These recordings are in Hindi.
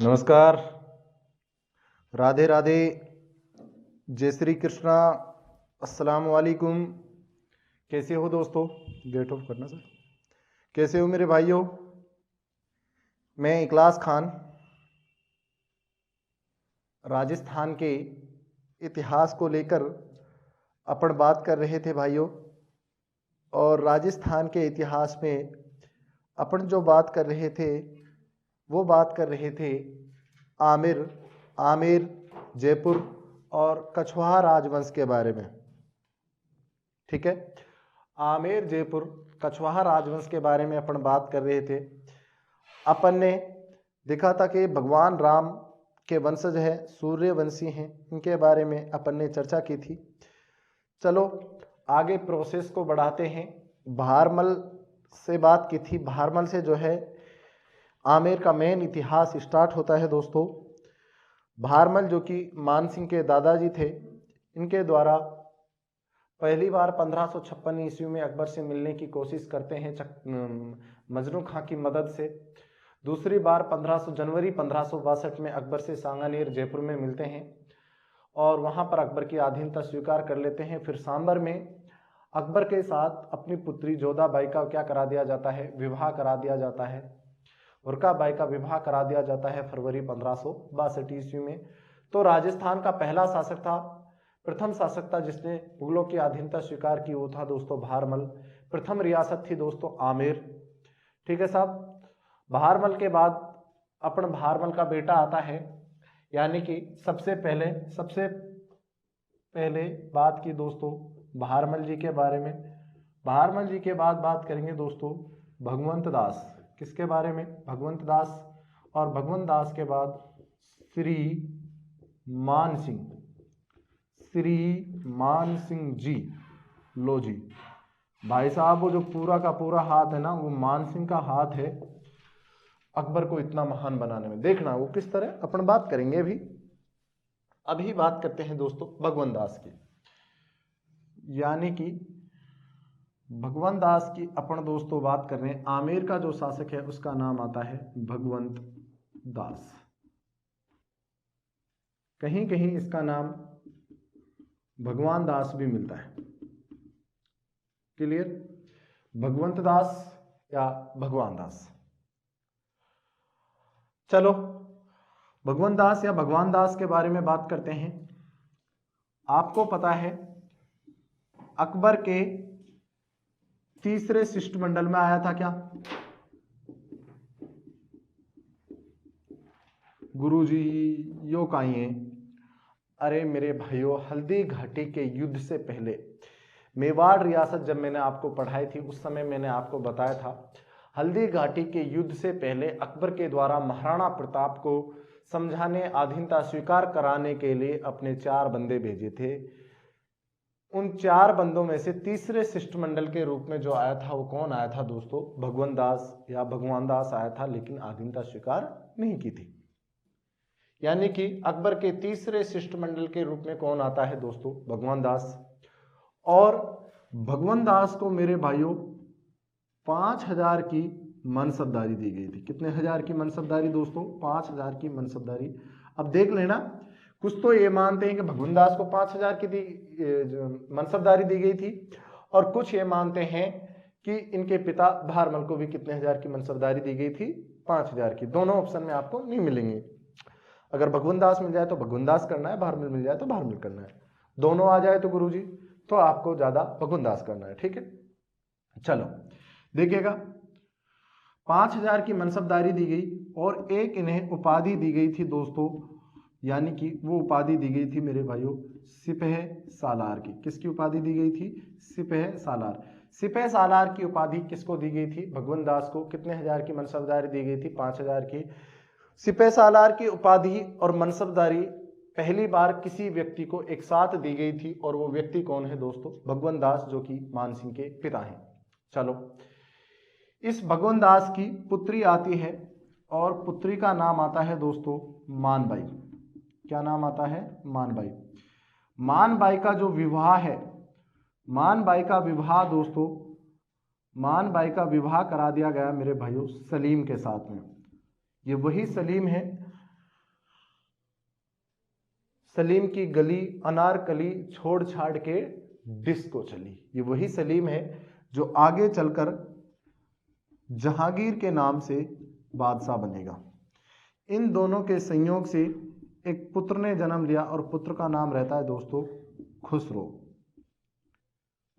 नमस्कार, राधे राधे, जय श्री कृष्णा, अस्सलाम वालेकुम। कैसे हो दोस्तों? गेट ऑफ करना सर। कैसे हो मेरे भाइयों? मैं इखलास खान राजस्थान के इतिहास को लेकर अपन बात कर रहे थे भाइयों। और राजस्थान के इतिहास में अपन जो बात कर रहे थे वो बात कर रहे थे आमेर, जयपुर और कछवाहा राजवंश के बारे में। ठीक है, आमेर, जयपुर, कछवाहा राजवंश के बारे में अपन बात कर रहे थे। अपन ने देखा था कि भगवान राम के वंशज है, सूर्यवंशी हैं, इनके बारे में अपन ने चर्चा की थी। चलो आगे प्रोसेस को बढ़ाते हैं। भारमल से बात की थी। भारमल से जो है आमेर का मेन इतिहास स्टार्ट होता है दोस्तों। भारमल जो कि मानसिंह के दादाजी थे, इनके द्वारा पहली बार 1556 ईस्वी में अकबर से मिलने की कोशिश करते हैं मजनू खां की मदद से। दूसरी बार जनवरी 1562 में अकबर से सांगानेर जयपुर में मिलते हैं और वहां पर अकबर की अधीनता स्वीकार कर लेते हैं। फिर सांबर में अकबर के साथ अपनी पुत्री जोधाबाई का क्या करा दिया जाता है, विवाह करा दिया जाता है। उरकाबाई का विवाह करा दिया जाता है फरवरी 1562 ईस्वी में। तो राजस्थान का पहला शासक था, प्रथम शासक था जिसने मुगलों की अधीनता स्वीकार की, वो था दोस्तों भारमल। प्रथम रियासत थी दोस्तों आमेर। ठीक है साहब। भारमल के बाद अपन भारमल का बेटा आता है, यानी कि सबसे पहले बात की दोस्तों भारमल जी के बारे में। भारमल जी के बाद बात करेंगे दोस्तों भगवंत दास। किसके बारे में? भगवंत दास। और भगवंत दास के बाद श्री मान सिंह जी। लो जी भाई साहब, वो जो पूरा का पूरा हाथ है ना, वो मान सिंह का हाथ है अकबर को इतना महान बनाने में। देखना वो किस तरह, अपन बात करेंगे अभी बात करते हैं दोस्तों भगवंत दास की। यानी कि भगवंत दास की अपन दोस्तों बात कर रहे हैं। आमेर का जो शासक है उसका नाम आता है भगवंत दास। कहीं कहीं इसका नाम भगवान दास भी मिलता है। क्लियर? भगवंत दास या भगवान दास। चलो भगवंत दास या भगवान दास के बारे में बात करते हैं। आपको पता है अकबर के तीसरे शिष्टमंडल में आया था क्या? गुरुजी यो काइए। अरे मेरे भाइयों, हल्दी घाटी के युद्ध से पहले मेवाड़ रियासत जब मैंने आपको पढ़ाई थी उस समय मैंने आपको बताया था, हल्दी घाटी के युद्ध से पहले अकबर के द्वारा महाराणा प्रताप को समझाने, अधीनता स्वीकार कराने के लिए अपने 4 बंदे भेजे थे। उन 4 बंदों में से तीसरे शिष्टमंडल के रूप में जो आया था वो कौन आया था दोस्तों? भगवंत दास या भगवान दास आया था, लेकिन अधीनता स्वीकार नहीं की थी। यानी कि अकबर के तीसरे शिष्टमंडल के रूप में कौन आता है दोस्तों? भगवान दास। और भगवान दास को मेरे भाइयों 5000 की मनसबदारी दी गई थी। कितने हजार की मनसबदारी दोस्तों? 5000 की मनसबदारी। अब देख लेना, कुछ तो ये मानते हैं कि भगवान दास को 5000 की मनसबदारी दी गई थी और कुछ ये मानते हैं कि इनके पिता भारमल को भी कितने हजार की मनसबदारी दी गई थी? 5000 की। दोनों ऑप्शन में आपको नहीं मिलेंगे। अगर भगवान दास मिल जाए तो भगवान दास करना है, भारमल मिल जाए तो भारमल करना है। दोनों आ जाए तो गुरुजी तो आपको ज्यादा भगवान दास करना है। ठीक है, चलो देखिएगा 5000 की मनसबदारी दी गई और एक इन्हें उपाधि दी गई थी दोस्तों, यानी कि वो उपाधि दी गई थी मेरे भाइयों सिपह सालार की। किसकी उपाधि दी गई थी? सिपह सालार। सिपह सालार की उपाधि किसको दी गई थी? भगवंत दास को। कितने हजार की मनसबदारी दी गई थी? 5000 की। सिपह सालार की उपाधि और मनसबदारी पहली बार किसी व्यक्ति को एक साथ दी गई थी और वो व्यक्ति कौन है दोस्तों? भगवंत दास, जो कि मानसिंह के पिता हैं। चलो, इस भगवंत दास की पुत्री आती है और पुत्री का नाम आता है दोस्तों मानबाई। क्या नाम आता है? मानबाई। मानबाई का जो विवाह है, मानबाई का विवाह दोस्तों, मानबाई का विवाह करा दिया गया मेरे भाइयों सलीम के साथ में। ये वही सलीम है सलीम की गली अनारकली छोड़ छाड़ के डिस्को चली। ये वही सलीम है जो आगे चलकर जहांगीर के नाम से बादशाह बनेगा। इन दोनों के संयोग से एक पुत्र ने जन्म लिया और पुत्र का नाम रहता है दोस्तों खुसरो।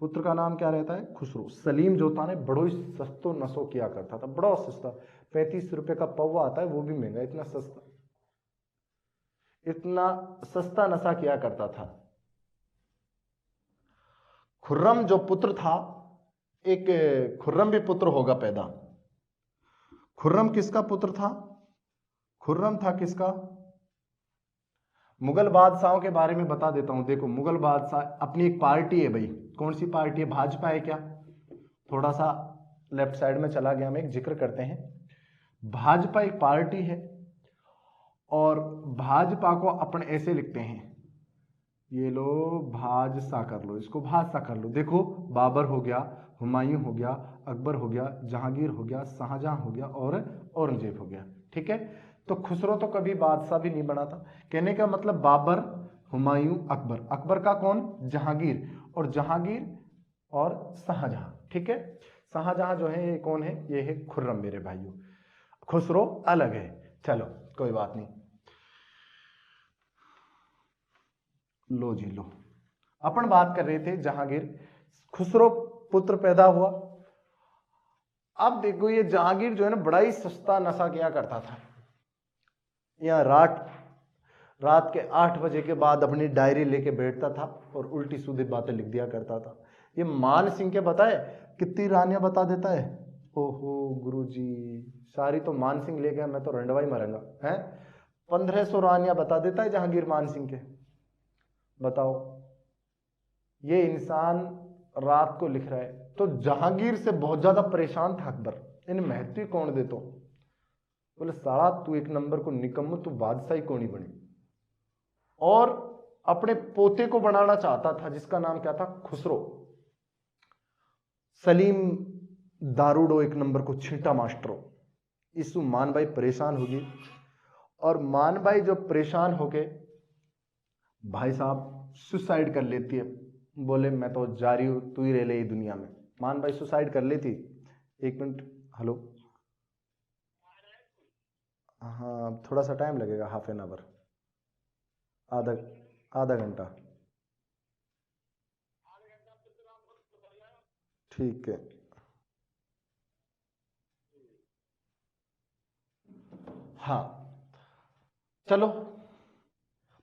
पुत्र का नाम क्या रहता है? खुसरो। सलीम जो था ना बड़ो ही सस्तो नशो किया करता था, बड़ा सस्ता, 35 रुपए का पौवा आता है, वो भी महंगा, इतना सस्ता नशा किया करता था। खुर्रम जो पुत्र था, एक खुर्रम भी पुत्र होगा पैदा। खुर्रम किसका पुत्र था? खुर्रम था किसका? मुगल बादशाहों के बारे में बता देता हूं। देखो, मुगल बादशाह अपनी एक पार्टी है भाई। कौन सी पार्टी है? भाजपा है क्या? थोड़ा सा लेफ्ट साइड में चला गया, हम एक जिक्र करते हैं। भाजपा एक पार्टी है और भाजपा को अपन ऐसे लिखते हैं, ये लो भाजसा कर लो, इसको भाजसा कर लो। देखो, बाबर हो गया, हुमायूं हो गया, अकबर हो गया, जहांगीर हो गया, शाहजहां हो गया और औरंगजेब हो गया। ठीक है, तो खुसरो तो कभी बादशाह भी नहीं बना था। कहने का मतलब बाबर, हुमायूं, अकबर, अकबर का कौन? जहांगीर, और जहांगीर और शाहजहां। ठीक है, शाहजहां जो है ये कौन है? ये है खुर्रम मेरे भाइयों। खुसरो अलग है। चलो कोई बात नहीं। लो जी लो, अपन बात कर रहे थे जहांगीर। खुसरो पुत्र पैदा हुआ। अब देखो, ये जहांगीर जो है ना बड़ा ही सस्ता नशा किया करता था। यहाँ रात के 8 बजे के बाद अपनी डायरी लेके बैठता था और उल्टी सीधी बातें लिख दिया करता था। ये मान सिंह के बताए कितनी रानियां बता देता है। ओहो गुरुजी, सारी तो मान सिंह ले गया, मैं तो रंडवा ही मरूंगा है। 1500 रानियां बता देता है जहांगीर मान सिंह के। बताओ, ये इंसान रात को लिख रहा है। तो जहांगीर से बहुत ज्यादा परेशान था अकबर, इन महत्व कौन दे तो। बोले साला तू एक नंबर को निकम्मू, तू बादशाही कौन ही बनी। और अपने पोते को बनाना चाहता था जिसका नाम क्या था? खुसरो। सलीम दारूडो एक नंबर को छींटा मास्टरो। इसु मान भाई परेशान होगी और मान भाई जो परेशान होके भाई साहब सुसाइड कर लेती है। बोले मैं तो जा रही हूं, तू ही रह ले दुनिया में। मान भाई सुसाइड कर लेती। एक मिनट, हेलो, हाँ थोड़ा सा टाइम लगेगा, हाफ एन आवर, आधा घंटा। ठीक है, हाँ चलो।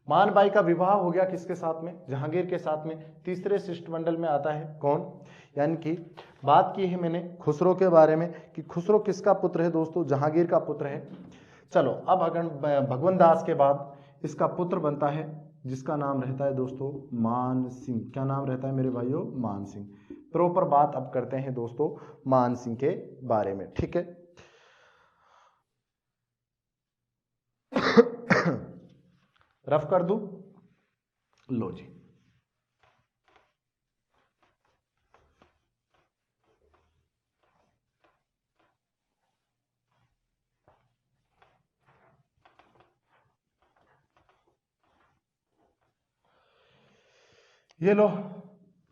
मान बाई का विवाह हो गया किसके साथ में? जहांगीर के साथ में। तीसरे शिष्टमंडल में आता है कौन? यानी कि बात की है मैंने खुसरो के बारे में कि खुसरो किसका पुत्र है दोस्तों? जहांगीर का पुत्र है। चलो अब अगर भगवंत दास के बाद इसका पुत्र बनता है जिसका नाम रहता है दोस्तों मान सिंह। क्या नाम रहता है मेरे भाइयों? मान सिंह। प्रॉपर बात अब करते हैं दोस्तों मान सिंह के बारे में। ठीक है, रफ कर दूं? लो जी, ये लो।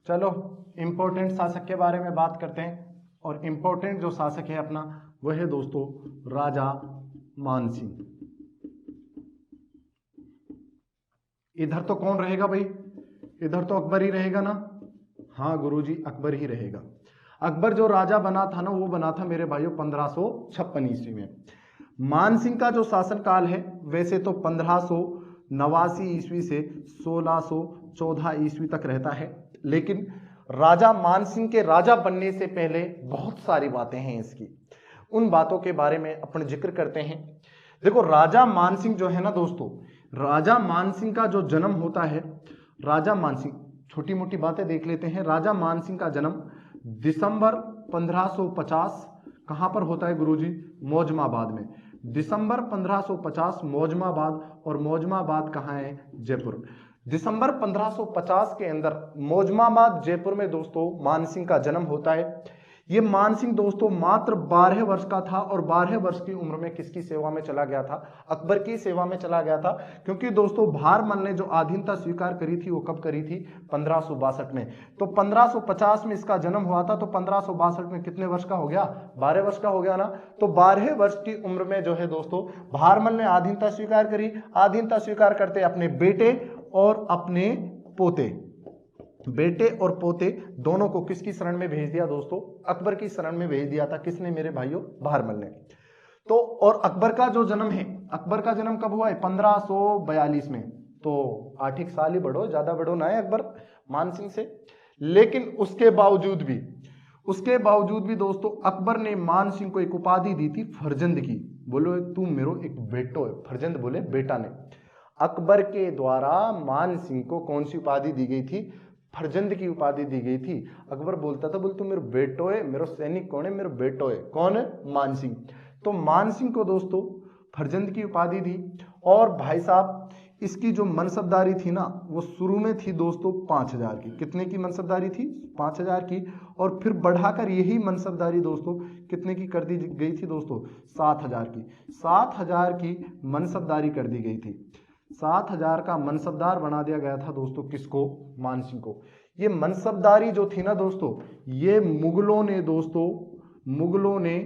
चलो इंपॉर्टेंट शासक के बारे में बात करते हैं। और इंपॉर्टेंट जो शासक है अपना वह है दोस्तों राजा मान सिंह। इधर तो कौन रहेगा भाई? इधर तो अकबर ही रहेगा ना। हाँ गुरुजी, अकबर ही रहेगा। अकबर जो राजा बना था ना, वो बना था मेरे भाइयों 1556 ईस्वी में। मान सिंह का जो शासन काल है वैसे तो 1589 ईस्वी से 1614 ईस्वी तक रहता है। लेकिन राजा मान सिंह के राजा बनने से पहले बहुत सारी बातें हैं इसकी। उन बातों के बारे में अपन जिक्र करते हैं। देखो, राजा मान सिंह जो है ना दोस्तों, राजा मान सिंह का जो जन्म होता है, राजा मान सिंह, छोटी मोटी बातें देख लेते हैं। राजा मान सिंह का जन्म दिसंबर 1550 कहां पर होता है गुरुजी? मौजमाबाद में। दिसंबर 1550 मौजमाबाद। और मौजमाबाद कहां है? जयपुर। दिसंबर 1550 के अंदर मौजमाबाद जयपुर में दोस्तों मान सिंह का जन्म होता है। ये मान सिंह दोस्तों मात्र 12 वर्ष का था और 12 वर्ष की उम्र में किसकी सेवा में चला गया था? अकबर की सेवा में चला गया था। क्योंकि दोस्तों भारमल ने जो अधीनता स्वीकार करी थी वो कब करी थी? 1562 में। तो 1550 में इसका जन्म हुआ था, तो 1562 में कितने वर्ष का हो गया? 12 वर्ष का हो गया ना। तो 12 वर्ष की उम्र में जो है दोस्तों भारमल ने अधीनता स्वीकार करी। अधीनता स्वीकार करते अपने बेटे और अपने पोते, बेटे और पोते दोनों को किसकी शरण में भेज दिया दोस्तों? अकबर की शरण में भेज दिया था। किसने मेरे भाइयों? भारमल ने। तो और अकबर का जो जन्म है, अकबर का जन्म कब हुआ है? 1542 में। तो 8 साल ही बड़ो, ज्यादा बड़ो ना है अकबर मान सिंह से। लेकिन उसके बावजूद भी दोस्तों अकबर ने मान सिंह को एक उपाधि दी थी फरजंद की। बोलो तू मेरो एक बेटो है, फरजंद बोले बेटा ने। अकबर के द्वारा मान सिंह को कौन सी उपाधि दी गई थी? फरजंद की उपाधि दी गई थी। अकबर बोलता था बोल तू मेरो बेटो है, मेरो सैनिक कौन है? मेरो बेटो है। कौन है? मान सिंह। तो मान सिंह को दोस्तों फरजंद की उपाधि दी। और भाई साहब इसकी जो मनसबदारी थी ना वो शुरू में थी दोस्तों 5000 की। कितने की मनसबदारी थी? 5000 की। और फिर बढ़ाकर यही मनसबदारी दोस्तों कितने की कर दी गई थी दोस्तों? 7000 की। 7000 की मनसबदारी कर दी गई थी। 7000 का मनसबदार बना दिया गया था दोस्तों। किसको? मान सिंह को। ये मनसबदारी जो थी ना दोस्तों, ये मुगलों ने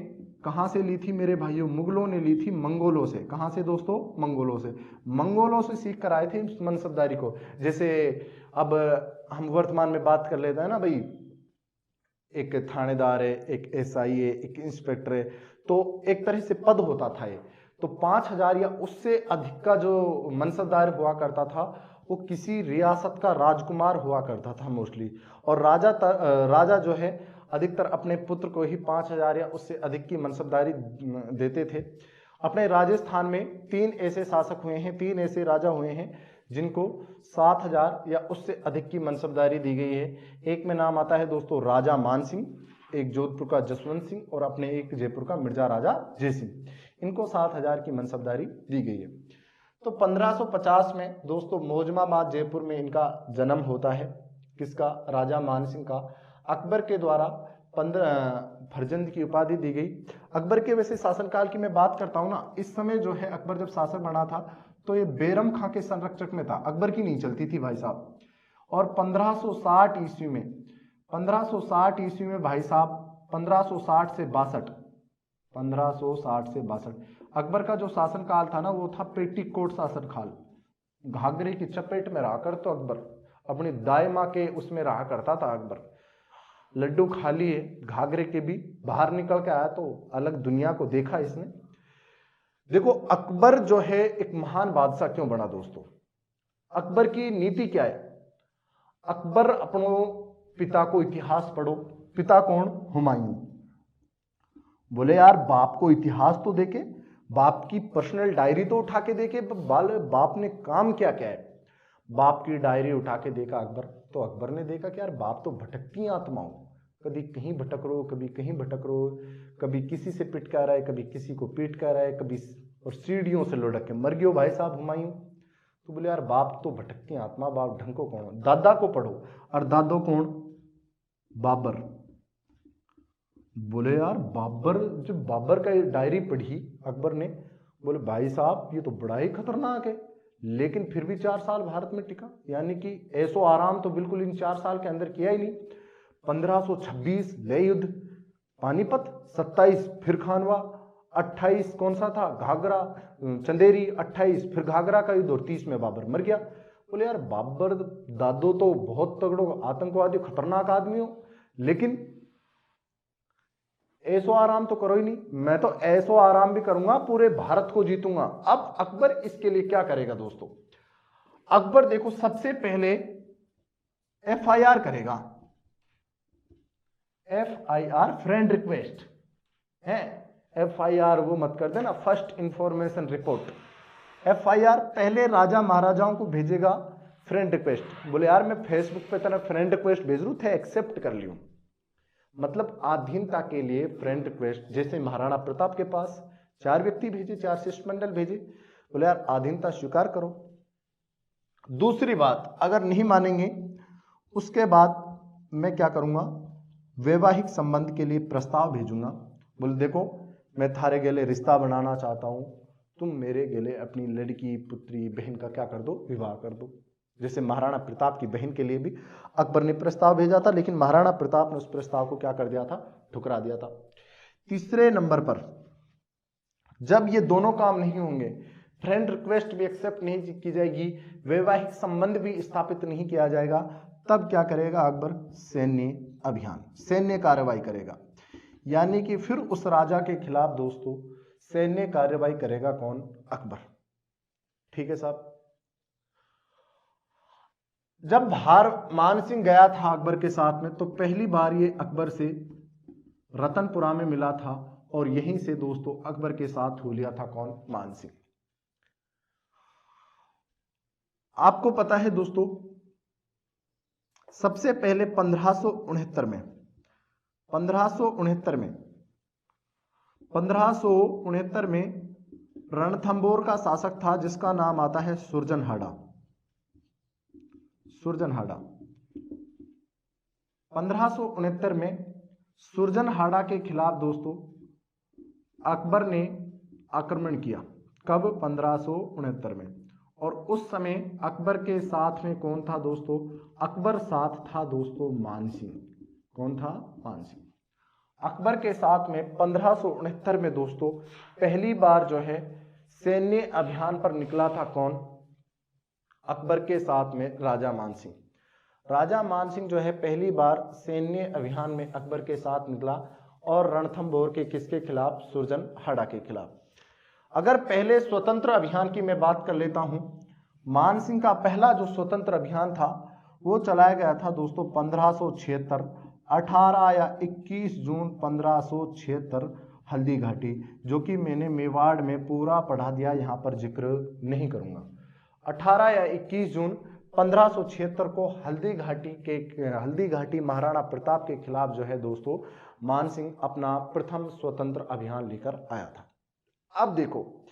कहां से ली थी मेरे भाइयों? मुगलों ने ली थी मंगोलों से। कहां से दोस्तों? मंगोलों से सीख कर आए थे इस मनसबदारी को। जैसे अब हम वर्तमान में बात कर लेते हैं ना भाई, एक थानेदार है, एक एसआई है, एक इंस्पेक्टर है, तो एक तरह से पद होता था ये। तो 5000 या उससे अधिक का जो मनसबदार हुआ करता था वो किसी रियासत का राजकुमार हुआ करता था मोस्टली। और राजा जो है अधिकतर अपने पुत्र को ही 5000 या उससे अधिक की मनसबदारी देते थे। अपने राजस्थान में 3 ऐसे शासक हुए हैं, 3 ऐसे राजा हुए हैं जिनको 7000 या उससे अधिक की मनसबदारी दी गई है। एक में नाम आता है दोस्तों राजा मान सिंह, एक जोधपुर का जसवंत सिंह और अपने एक जयपुर का मिर्जा राजा जय सिंह। इनको 7000 की मनसबदारी दी गई है। तो 1550 में दोस्तों मौजमाबाद जयपुर में इनका जन्म होता है। किसका? राजा मान सिंह का। अकबर के द्वारा फरजंद की उपाधि दी गई। अकबर के वैसे शासनकाल की मैं बात करता हूं ना, इस समय जो है अकबर जब शासक बना था तो ये बैरम खां के संरक्षक में था, अकबर की नहीं चलती थी भाई साहब। और 1560 ईस्वी में भाई साहब 1560 से 62 अकबर का जो शासनकाल था ना वो था पेटीकोट शासनकाल। घाघरे की चपेट में रहा कर तो अकबर अपनी दाई माँ के उसमें रहा करता था अकबर। लड्डू खा लिए घाघरे के भी, बाहर निकल के आया तो अलग दुनिया को देखा इसने। देखो अकबर जो है एक महान बादशाह क्यों बना दोस्तों? अकबर की नीति क्या है? अकबर अपनों पिता को इतिहास पढ़ो। पिता कौन? हुमायूं। बोले यार बाप को इतिहास तो देखे, बाप की पर्सनल डायरी तो उठा के देखे, बाप ने काम क्या क्या है। बाप की डायरी उठा के देखा अकबर, तो अकबर ने देखा कि यार बाप तो भटकती आत्माओं, कभी कहीं भटक रहो, कभी कहीं भटक रहो, कभी किसी से पिट कर रहा है, कभी किसी को पीट कर रहा है, कभी और सीढ़ियों से लुढ़क के मर गयो भाई साहब हुमायूं। तो बोले यार बाप तो भटकती आत्मा, बाप ढंग को कौन? दादा को पढ़ो। और दादो कौन? बाबर। बोले यार बाबर, जब बाबर का डायरी पढ़ी अकबर ने, बोले भाई साहब ये तो बड़ा ही खतरनाक है। लेकिन फिर भी 4 साल भारत में टिका, यानी कि ऐसो आराम तो बिल्कुल इन 4 साल के अंदर किया ही नहीं। 1526 लय युद्ध पानीपत, 27 फिर खानवा, 28 कौन सा था? घाघरा चंदेरी, 28 फिर घाघरा का युद्ध और 30 में बाबर मर गया। बोले यार बाबर दादो तो बहुत तगड़ो आतंकवादी खतरनाक आदमी हो, लेकिन ऐसो आराम तो करो ही नहीं। मैं तो ऐसो आराम भी करूंगा, पूरे भारत को जीतूंगा। अब अकबर इसके लिए क्या करेगा दोस्तों? अकबर देखो सबसे पहले FIR करेगा। FIR फ्रेंड रिक्वेस्ट है। FIR वो मत कर देना, फर्स्ट इंफॉर्मेशन रिपोर्ट। FIR पहले राजा महाराजाओं को भेजेगा फ्रेंड रिक्वेस्ट। बोले यार मैं फेसबुक पे तेरा फ्रेंड रिक्वेस्ट भेज रू थे, एक्सेप्ट कर लियो। मतलब आधीनता के लिए फ्रेंड रिक्वेस्ट। जैसे महाराणा प्रताप के पास 4 व्यक्ति भेजे, 4 शिष्टमंडल भेजे, बोले यार आधीनता स्वीकार करो। दूसरी बात, अगर नहीं मानेंगे उसके बाद मैं क्या करूंगा? वैवाहिक संबंध के लिए प्रस्ताव भेजूंगा। बोले देखो मैं थारे गेले रिश्ता बनाना चाहता हूं, तुम मेरे गेले अपनी लड़की पुत्री बहन का क्या कर दो, विवाह कर दो। जैसे महाराणा प्रताप की बहन के लिए भी अकबर ने प्रस्ताव भेजा था, लेकिन महाराणा प्रताप ने उस प्रस्ताव को क्या कर दिया था, ठुकरा दिया था। तीसरे नंबर पर जब ये दोनों काम नहीं होंगे, फ्रेंड रिक्वेस्ट भी एक्सेप्ट नहीं की जाएगी, वैवाहिक संबंध भी स्थापित नहीं किया जाएगा, तब क्या करेगा अकबर, सैन्य अभियान, सैन्य कार्रवाई करेगा। यानी कि फिर उस राजा के खिलाफ दोस्तों सैन्य कार्रवाई करेगा कौन, अकबर। ठीक है साहब। जब भार मानसिंह गया था अकबर के साथ में, तो पहली बार ये अकबर से रतनपुरा में मिला था और यहीं से दोस्तों अकबर के साथ हो लिया था कौन, मानसिंह। आपको पता है दोस्तों सबसे पहले 1569 में रणथंबोर का शासक था जिसका नाम आता है सुरजनहाड़ा। 1569 में सुरजनहाड़ा के खिलाफ दोस्तों अकबर ने आक्रमण किया। कब, 1569 में। और उस समय अकबर के साथ में कौन था दोस्तों, अकबर साथ था दोस्तों मानसिंह। कौन था, मानसिंह। अकबर के साथ में 1569 में दोस्तों पहली बार जो है सैन्य अभियान पर निकला था कौन, अकबर के साथ में राजा मानसिंह। राजा मानसिंह जो है पहली बार सैन्य अभियान में अकबर के साथ निकला और रणथंबोर के किसके खिलाफ, सुरजनहाड़ा के खिलाफ। अगर पहले स्वतंत्र अभियान की मैं बात कर लेता हूं, मानसिंह का पहला जो स्वतंत्र अभियान था वो चलाया गया था दोस्तों 1576, 18 या 21 जून 1576 हल्दी घाटी, जो कि मैंने मेवाड़ में पूरा पढ़ा दिया, यहां पर जिक्र नहीं करूंगा। 18 या 21 जून 1576 को हल्दी घाटी महाराणा प्रताप के खिलाफ जो है दोस्तों मानसिंह अपना प्रथम स्वतंत्र अभियान लेकर आया था। अब देखो,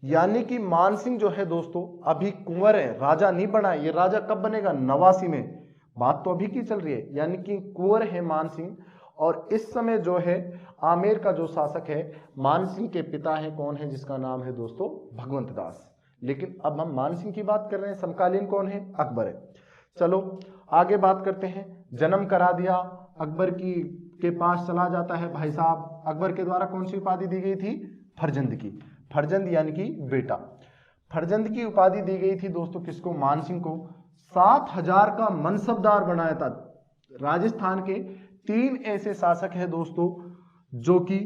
यानी कि मानसिंह जो है दोस्तों अभी कुंवर है, राजा नहीं बना। ये राजा कब बनेगा, 89 में। बात तो अभी की चल रही है, यानी कि कुंवर है मानसिंह। और इस समय जो है आमेर का जो शासक है, मानसिंह के पिता है कौन है, जिसका नाम है दोस्तों भगवंत दास। लेकिन अब हम मानसिंह की बात कर रहे हैं, समकालीन कौन है, अकबर है। चलो आगे बात करते हैं। जन्म करा दिया, अकबर के पास चला जाता है भाई साहब। अकबर के द्वारा कौन सी उपाधि दी गई थी, फरजंद की। फरजंद यानी कि बेटा। फरजंद की उपाधि दी गई थी दोस्तों किसको, मानसिंह को। 7000 का मनसबदार बनाया था। राजस्थान के 3 ऐसे शासक हैं दोस्तों जो कि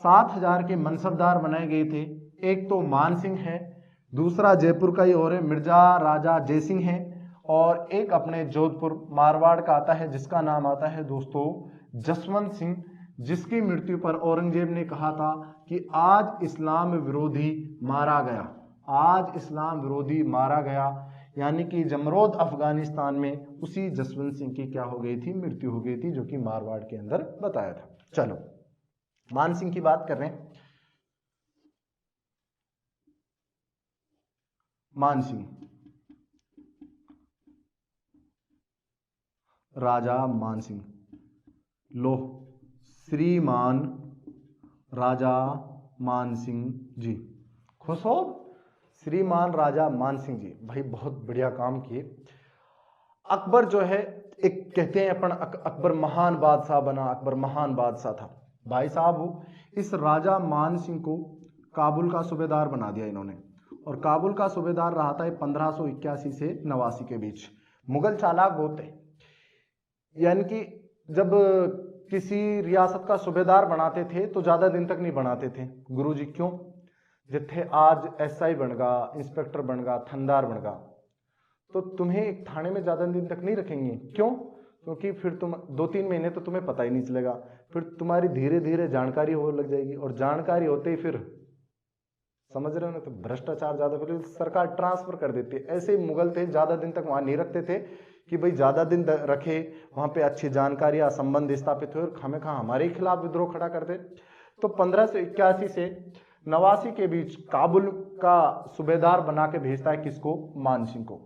7000 के मनसबदार बनाए गए थे। एक तो मानसिंह है, दूसरा जयपुर का ही और है मिर्जा राजा जयसिंह है, और एक अपने जोधपुर मारवाड़ का आता है जिसका नाम आता है दोस्तों जसवंत सिंह, जिसकी मृत्यु पर औरंगजेब ने कहा था कि आज इस्लाम विरोधी मारा गया, आज इस्लाम विरोधी मारा गया। यानी कि जमरोद अफगानिस्तान में उसी जसवंत सिंह की क्या हो गई थी, मृत्यु हो गई थी, जो कि मारवाड़ के अंदर बताया था। चलो मानसिंह की बात कर रहे हैं। मानसिंह, राजा मानसिंह, लो श्रीमान राजा मानसिंह जी, खुश हो। श्रीमान राजा मानसिंह जी भाई बहुत बढ़िया काम किए। अकबर जो है एक कहते हैं अपन अकबर महान बादशाह बना, अकबर महान बादशाह था। भाई साहब इस राजा मानसिंह को काबुल का सूबेदार बना दिया इन्होंने, और काबुल का सूबेदार रहा था 1581 से 89 के बीच। मुगल चालाक होते, यानी कि जब किसी रियासत का सूबेदार बनाते थे तो ज्यादा दिन तक नहीं बनाते थे। गुरुजी क्यों, जिथे आज एसआई बनगा, इंस्पेक्टर बनगा, थानेदार बनगा, तो तुम्हें एक थाने में ज्यादा दिन तक नहीं रखेंगे। क्यों, क्योंकि फिर तुम 2-3 महीने तो तुम्हें पता ही नहीं चलेगा, फिर तुम्हारी धीरे धीरे जानकारी हो लग जाएगी, और जानकारी होते ही फिर समझ रहे हो ना, तो भ्रष्टाचार ज्यादा, फिर सरकार ट्रांसफर कर देती है। ऐसे मुगल थे, ज्यादा दिन तक वहां नहीं रखते थे कि भाई ज्यादा दिन रखे, वहां पे अच्छी जानकारी या संबंध स्थापित हुए और खामेखा हमारे खिलाफ विद्रोह खड़ा कर दे। तो 1581 से 89 के बीच काबुल का सूबेदार बना के भेजता है किसको, मानसिंह को।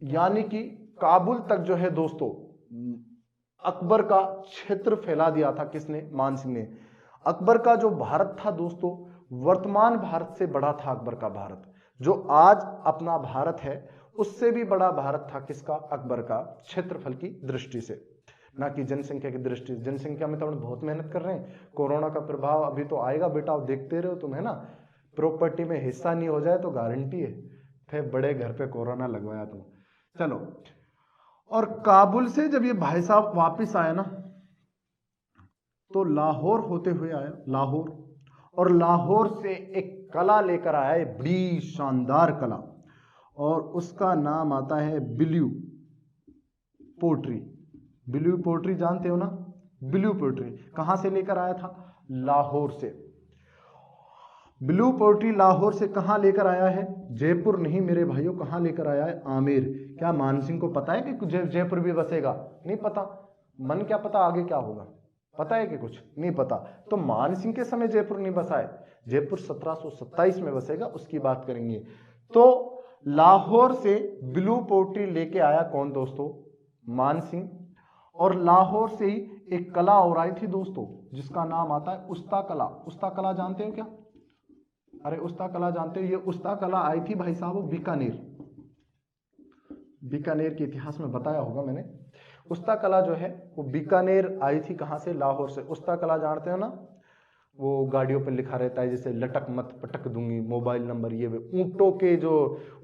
यानी कि काबुल तक जो है दोस्तों अकबर का क्षेत्र फैला दिया था किसने? मान सिंह ने। अकबर का जो भारत था दोस्तों, वर्तमान भारत से बड़ा था अकबर का भारत। जो आज अपना भारत है उससे भी बड़ा भारत था किसका? अकबर का, क्षेत्रफल की दृष्टि से, ना कि जनसंख्या की दृष्टि से। जनसंख्या में तो हम बहुत मेहनत कर रहे हैं, कोरोना का प्रभाव अभी तो आएगा बेटा, देखते रहो तुम, है ना। प्रॉपर्टी में हिस्सा नहीं हो जाए तो गारंटी है, फिर बड़े घर पे कोरोना लगवाया तुम। चलो, और काबुल से जब ये भाई साहब वापिस आया ना, तो लाहौर होते हुए आया, लाहौर, और लाहौर से एक कला लेकर आया है, बड़ी शानदार कला, और उसका नाम आता है ब्लू पोट्री। ब्लू पोट्री जानते हो ना? ब्लू पोट्री कहां से लेकर आया था? लाहौर से। ब्लू पोट्री लाहौर से कहां लेकर आया है? जयपुर नहीं मेरे भाइयों, कहां लेकर आया है? आमेर। क्या मानसिंह को पता है कि जयपुर भी बसेगा? नहीं पता। मन क्या पता आगे क्या होगा, पता है कि कुछ नहीं पता। तो मानसिंह के समय जयपुर नहीं बसा है, जयपुर 1727 में बसेगा, उसकी बात करेंगे। तो लाहौर से ब्लू पोट्री लेके आया कौन दोस्तों? मानसिंह। और लाहौर से ही एक कला और आई थी दोस्तों, जिसका नाम आता है उस्ता कला। उस्ता कला जानते हो क्या? अरे उस्ता कला जानते हो? ये उस्ता कला आई थी भाई साहब बीकानेर। बीकानेर के इतिहास में बताया होगा मैंने। उस्ता कला जो है वो बीकानेर आई थी, कहां से? लाहौर से। उस्ता कला जानते हो ना? वो गाड़ियों पर लिखा रहता है, जैसे लटक मत पटक दूंगी, मोबाइल नंबर, ये ऊंटों के जो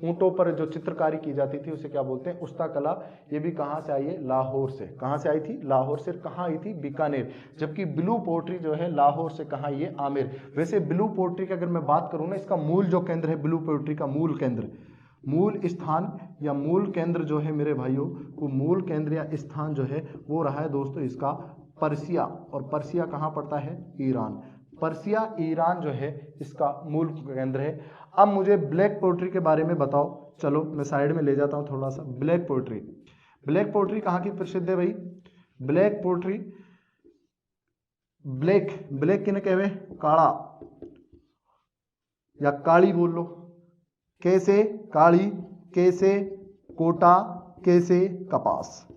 ऊंटों पर जो चित्रकारी की जाती थी उसे क्या बोलते हैं? उस्ता कला। ये भी कहां से आई है? लाहौर से। कहां से आई थी? लाहौर से। कहां आई थी? बीकानेर। जबकि ब्लू पोट्री जो है लाहौर से कहां? ये आमेर। वैसे ब्लू पोट्री की अगर मैं बात करूं ना, इसका मूल जो केंद्र है, ब्लू पोट्री का मूल केंद्र, मूल स्थान या मूल केंद्र जो है मेरे भाइयों, वो मूल केंद्र या स्थान जो है वो रहा है दोस्तों इसका पर्सिया। और पर्सिया कहां पड़ता है? ईरान। पर्सिया ईरान जो है इसका मूल केंद्र है। अब मुझे ब्लैक पोट्री के बारे में बताओ। चलो मैं साइड में ले जाता हूं थोड़ा सा। ब्लैक पोट्री, ब्लैक पोट्री कहां की प्रसिद्ध है भाई? ब्लैक पोट्री, ब्लैक, ब्लैक किने कहवे? काला या काली बोल लो। कैसे? काली, कैसे? कोटा, कैसे? कपास।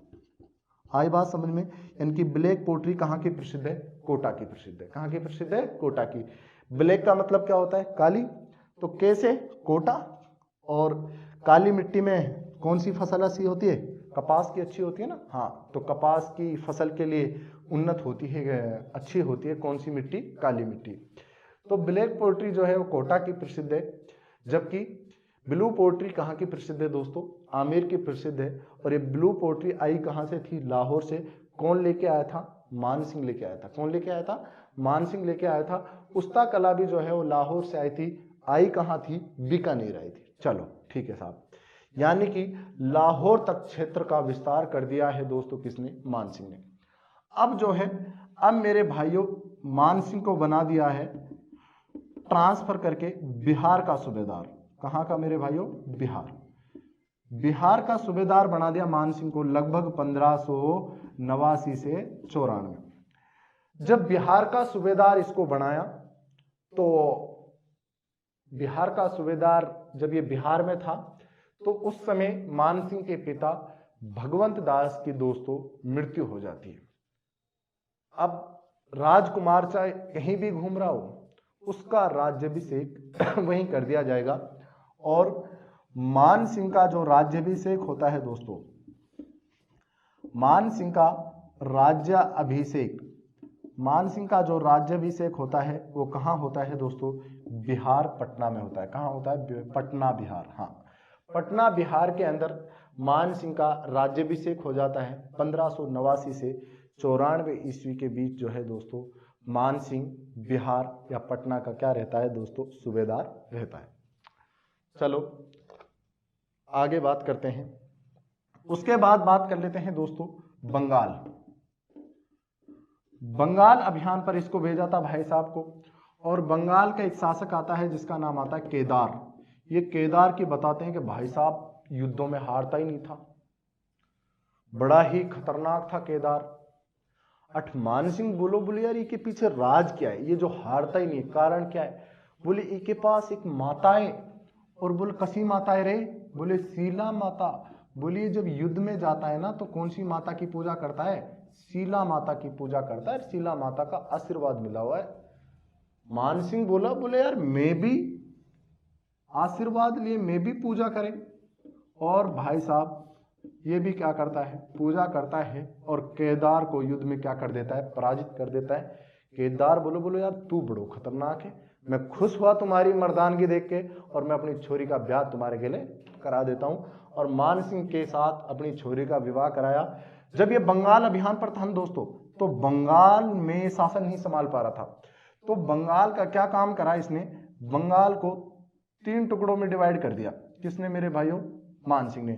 आई बात समझ में? इनकी ब्लैक पोट्री कहां की प्रसिद्ध है? कोटा की प्रसिद्ध है। कहां की प्रसिद्ध है? कोटा की। ब्लैक का मतलब क्या होता है? काली। तो कैसे? कोटा। और काली मिट्टी में कौन सी फसल अच्छी होती है? कपास की अच्छी होती है ना। हाँ, तो कपास की फसल के लिए उन्नत होती है, अच्छी होती है कौन सी मिट्टी? काली मिट्टी। तो ब्लैक पोट्री जो है वो कोटा की प्रसिद्ध है, जबकि ब्लू पोट्री कहाँ की प्रसिद्ध है दोस्तों? आमेर की प्रसिद्ध है। और ये ब्लू पोट्री आई कहाँ से थी? लाहौर से। कौन लेके आया था? मानसिंह लेके आया था। कौन लेके आया था? मानसिंह लेके आया था। उस्ता कला भी जो है वो लाहौर से आई थी। आई कहाँ थी? बीकानेर आई थी। चलो ठीक है साहब, यानी कि लाहौर तक क्षेत्र का विस्तार कर दिया है दोस्तों किसने? मानसिंह ने। अब जो है, अब मेरे भाइयों मानसिंह को बना दिया है ट्रांसफर करके बिहार का सूबेदार। कहां का मेरे भाइयों? बिहार। बिहार का सूबेदार बना दिया मानसिंह को लगभग 1589 से 94। जब बिहार का सूबेदार इसको बनाया, तो बिहार का सूबेदार जब ये बिहार में था, तो उस समय मानसिंह के पिता भगवंत दास की दोस्तों मृत्यु हो जाती है। अब राजकुमार चाहे कहीं भी घूम रहा हो, उसका राज्याभिषेक वहीं कर दिया जाएगा। और मानसिंह का जो राज्याभिषेक होता है दोस्तों, मानसिंह का राज्याभिषेक, मानसिंह का जो राज्याभिषेक होता है वो कहाँ होता है दोस्तों? बिहार, पटना में होता है। कहाँ होता है? पटना, बिहार। हाँ, पटना बिहार के अंदर मानसिंह का राज्याभिषेक हो जाता है। 1589 से 94 ईस्वी के बीच जो है दोस्तों, मानसिंह बिहार या पटना का क्या रहता है दोस्तों? सूबेदार रहता है। चलो आगे बात करते हैं। उसके बाद बात कर लेते हैं दोस्तों बंगाल। बंगाल अभियान पर इसको भेजा था भाई साहब को, और बंगाल का एक शासक आता है जिसका नाम आता है केदार। ये केदार की बताते हैं कि भाई साहब युद्धों में हारता ही नहीं था, बड़ा ही खतरनाक था केदार। मानसिंह बोले यार इसके पीछे राज क्या है, ये जो हारता ही नहीं, कारण क्या है? बोले इसके पास एक माता है, और बोले कसी माता है रे? बोले शीला माता। बोलिए जब युद्ध में जाता है ना तो कौन सी माता की पूजा करता है? शीला माता की पूजा करता है। शीला माता का आशीर्वाद मिला हुआ है। मान सिंह बोला, बोले यार मैं भी आशीर्वाद लिए मैं भी पूजा करें। और भाई साहब ये भी क्या करता है? पूजा करता है और केदार को युद्ध में क्या कर देता है? पराजित कर देता है। केदार बोलो बोलो यार तू बड़ो खतरनाक है, मैं खुश हुआ तुम्हारी मर्दानगी देख के और मैं अपनी छोरी का ब्याह तुम्हारे गले करा देता हूं। और मान सिंह के साथ अपनी छोरी का विवाह कराया। जब ये बंगाल अभियान पर था दोस्तों, तो बंगाल में शासन नहीं संभाल पा रहा था, तो बंगाल का क्या काम करा इसने? बंगाल को 3 टुकड़ों में डिवाइड कर दिया। किसने मेरे भाइयों? मान सिंह ने।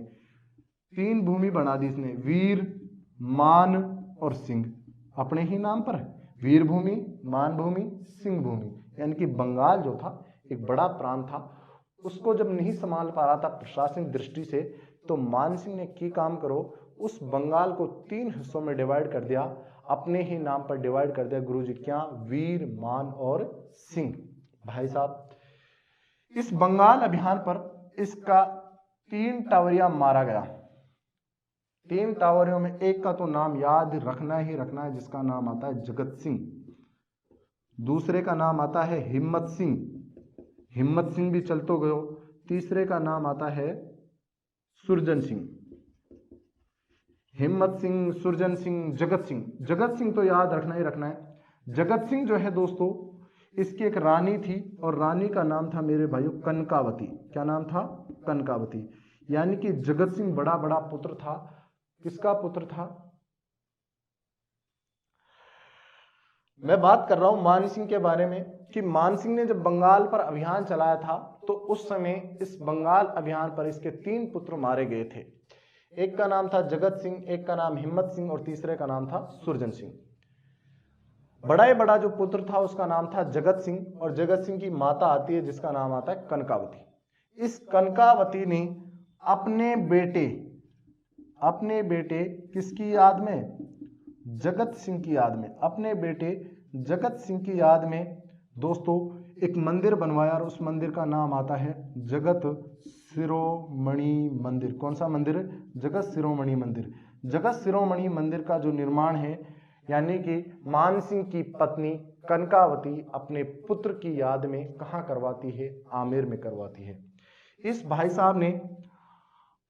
3 भूमि बना दी इसने, वीर, मान और सिंह, अपने ही नाम पर। वीर भूमि, मान भूमि, सिंह भूमि। यानी कि बंगाल जो था एक बड़ा प्रांत था, उसको जब नहीं संभाल पा रहा था प्रशासनिक दृष्टि से, तो मान सिंह ने की काम करो, उस बंगाल को 3 हिस्सों में डिवाइड कर दिया, अपने ही नाम पर डिवाइड कर दिया गुरुजी। क्या? वीर, मान और सिंह। भाई साहब इस बंगाल अभियान पर इसका 3 टावरिया मारा गया। 3 टावरियों में एक का तो नाम याद रखना ही रखना है, जिसका नाम आता है जगत सिंह। दूसरे का नाम आता है हिम्मत सिंह, हिम्मत सिंह भी चल तो गयो। तीसरे का नाम आता है सुरजन सिंह। हिम्मत सिंह, सुरजन सिंह, जगत सिंह। जगत सिंह तो याद रखना ही रखना है। जगत सिंह जो है दोस्तों, इसकी एक रानी थी और रानी का नाम था मेरे भाइयों कनकावती। क्या नाम था? कनकावती। यानी कि जगत सिंह बड़ा बड़ा पुत्र था। किसका पुत्र था? मैं बात कर रहा हूं मान सिंह के बारे में कि मान सिंह ने जब बंगाल पर अभियान चलाया था, तो उस समय इस बंगाल अभियान पर इसके 3 पुत्र मारे गए थे। एक का नाम था जगत सिंह, एक का नाम हिम्मत सिंह और तीसरे का नाम था सुरजन सिंह। बड़ा ही बड़ा जो पुत्र था उसका नाम था जगत सिंह, और जगत सिंह की माता आती है जिसका नाम आता है कनकावती। इस कनकावती ने अपने बेटे किसकी याद में? जगत सिंह की याद में, अपने बेटे जगत सिंह की याद में दोस्तों एक मंदिर बनवाया, और उस मंदिर का नाम आता है जगत शिरोमणि मंदिर। कौन सा मंदिर? जगत शिरोमणि मंदिर। जगत शिरोमणि मंदिर का जो निर्माण है, यानी कि मान सिंह की पत्नी कनकावती अपने पुत्र की याद में कहाँ करवाती है? आमेर में करवाती है। इस भाई साहब ने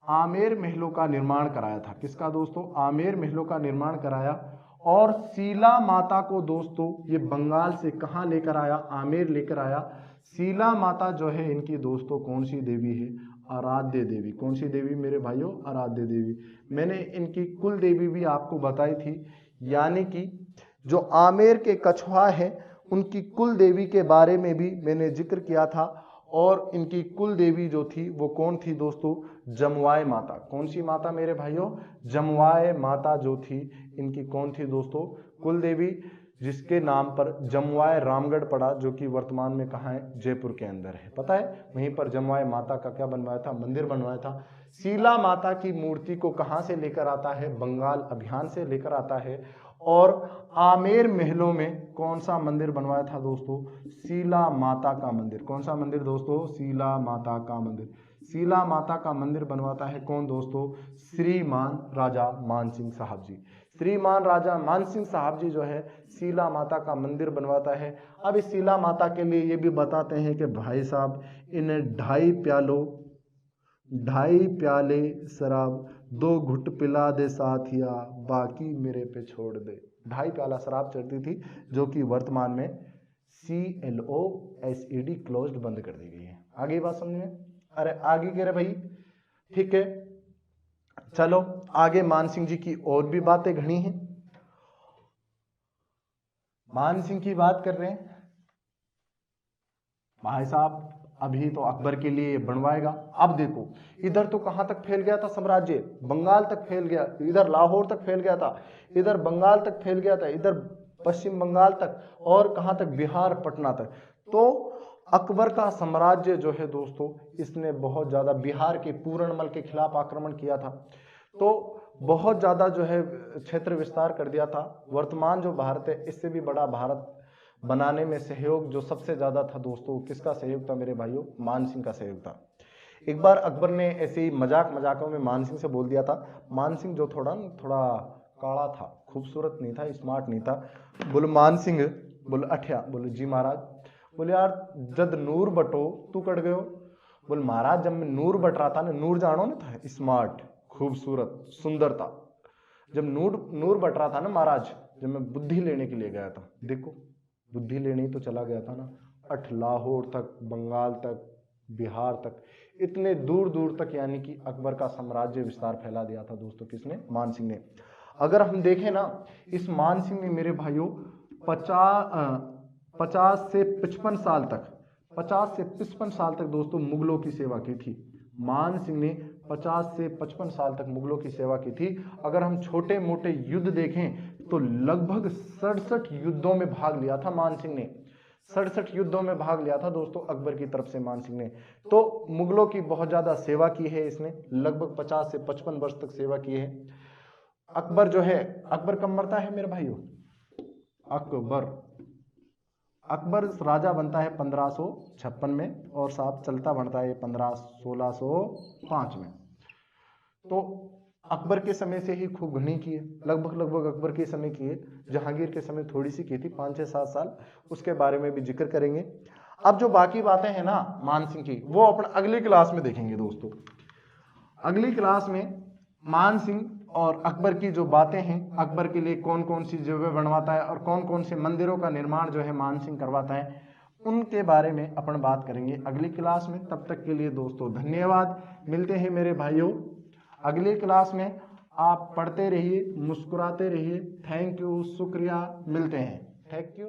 आमेर महलों का निर्माण कराया था। किसका दोस्तों? आमेर महलों का निर्माण कराया। और शीला माता को दोस्तों ये बंगाल से कहाँ लेकर आया? आमेर लेकर आया। शीला माता जो है इनकी दोस्तों कौन सी देवी है? आराध्य देवी। कौन सी देवी मेरे भाइयों? आराध्य देवी। मैंने इनकी कुल देवी भी आपको बताई थी, यानी कि जो आमेर के कछुआ है उनकी कुल देवी के बारे में भी मैंने जिक्र किया था। और इनकी कुल देवी जो थी वो कौन थी दोस्तों? जमुआय माता। कौन सी माता मेरे भाइयों? जमुआय माता जो थी इनकी कौन थी दोस्तों? कुल देवी, जिसके नाम पर जमुआय रामगढ़ पड़ा, जो कि वर्तमान में कहाँ है? जयपुर के अंदर है। पता है? वहीं पर जमुआय माता का क्या बनवाया था? मंदिर बनवाया था। शीला माता की मूर्ति को कहाँ से लेकर आता है? बंगाल अभियान से लेकर आता है। और आमेर महलों में कौन सा मंदिर बनवाया था दोस्तों? शीला माता का मंदिर। कौन सा मंदिर दोस्तों? शीला माता का मंदिर। शीला माता का मंदिर बनवाता है कौन दोस्तों? श्रीमान राजा मान सिंह साहब जी। श्रीमान राजा मान सिंह साहब जी जो है शीला माता का मंदिर बनवाता है। अब इस शीला माता के लिए ये भी बताते हैं कि भाई साहब इन्हें 2.5 प्याले शराब 2 घुट पिला दे साथिया, बाकी मेरे पे छोड़ दे। 2.5 प्याला शराब चढ़ती थी, जो कि वर्तमान में CLOSED क्लोज्ड बंद कर दी गई है। आगे बात समझ में? अरे आगे कह रहे भाई, ठीक है चलो आगे मान सिंह जी की और भी बातें घनी हैं। मान सिंह की बात कर रहे हैं भाई साहब, अभी तो अकबर के लिए बनवाएगा। अब देखो इधर तो कहां तक फैल गया था साम्राज्य? बंगाल तक फैल गया, इधर लाहौर तक फैल गया था, इधर बंगाल तक फैल गया था, इधर पश्चिम बंगाल तक, और कहां तक? बिहार, पटना तक। तो अकबर का साम्राज्य जो है दोस्तों, इसने बहुत ज्यादा बिहार के पूरनमल के खिलाफ आक्रमण किया था, तो बहुत ज्यादा जो है क्षेत्र विस्तार कर दिया था। वर्तमान जो भारत है, इससे भी बड़ा भारत बनाने में सहयोग जो सबसे ज्यादा था दोस्तों, किसका सहयोग था मेरे भाइयों? मान सिंह का सहयोग था। एक बार अकबर ने ऐसे ही मजाकों में मान सिंह से बोल दिया था। मान सिंह जो थोड़ा काला था, खूबसूरत नहीं था, स्मार्ट नहीं था। बोले मान सिंह, बोले अठिया, बोले जी महाराज। बोले यार जद नूर बटो तू कट गयो। बोले महाराज जब मैं नूर बट रहा था ना, नूर जानो ना था, स्मार्ट, खूबसूरत, सुंदरता। जब नूर बट रहा था ना महाराज, जब मैं बुद्धि लेने के लिए गया था, देखो बुद्धि लेने ही तो चला गया था ना, लाहौर तक, बंगाल तक, बिहार तक, इतने दूर दूर तक, यानी कि अकबर का साम्राज्य विस्तार फैला दिया था दोस्तों, किसने? मान सिंह ने। अगर हम देखें ना, इस मान सिंह ने मेरे भाइयों 50 से 55 साल तक, 50 से 55 साल तक दोस्तों मुगलों की सेवा की थी। मान सिंह ने 50 से 55 साल तक मुगलों की सेवा की थी। अगर हम छोटे मोटे युद्ध देखें तो लगभग 67 युद्धों में भाग लिया था मान सिंह ने। 67 युद्धों में भाग लिया था दोस्तों अकबर की तरफ से मान सिंह ने। तो मुगलों की बहुत ज्यादा सेवा की है इसने, लगभग 50 से 55 वर्ष तक सेवा की है। अकबर जो है, अकबर कब मरता है मेरे भाइयों? अकबर राजा बनता है 1556 में और साहब चलता बनता है 1605 में। तो अकबर के समय से ही खूब घनी की है, लगभग अकबर के समय की है। जहांगीर के समय थोड़ी सी की थी, 5 से 7 साल, उसके बारे में भी जिक्र करेंगे। अब जो बाकी बातें हैं ना मान सिंह की, वो अपन अगली क्लास में देखेंगे दोस्तों। अगली क्लास में मान सिंह और अकबर की जो बातें हैं, अकबर के लिए कौन कौन सी जगह बनवाता है और कौन कौन से मंदिरों का निर्माण जो है मान सिंह करवाता है, उनके बारे में अपन बात करेंगे अगली क्लास में। तब तक के लिए दोस्तों धन्यवाद। मिलते हैं मेरे भाइयों अगली क्लास में। आप पढ़ते रहिए, मुस्कुराते रहिए। थैंक यू, शुक्रिया, मिलते हैं। Thank you.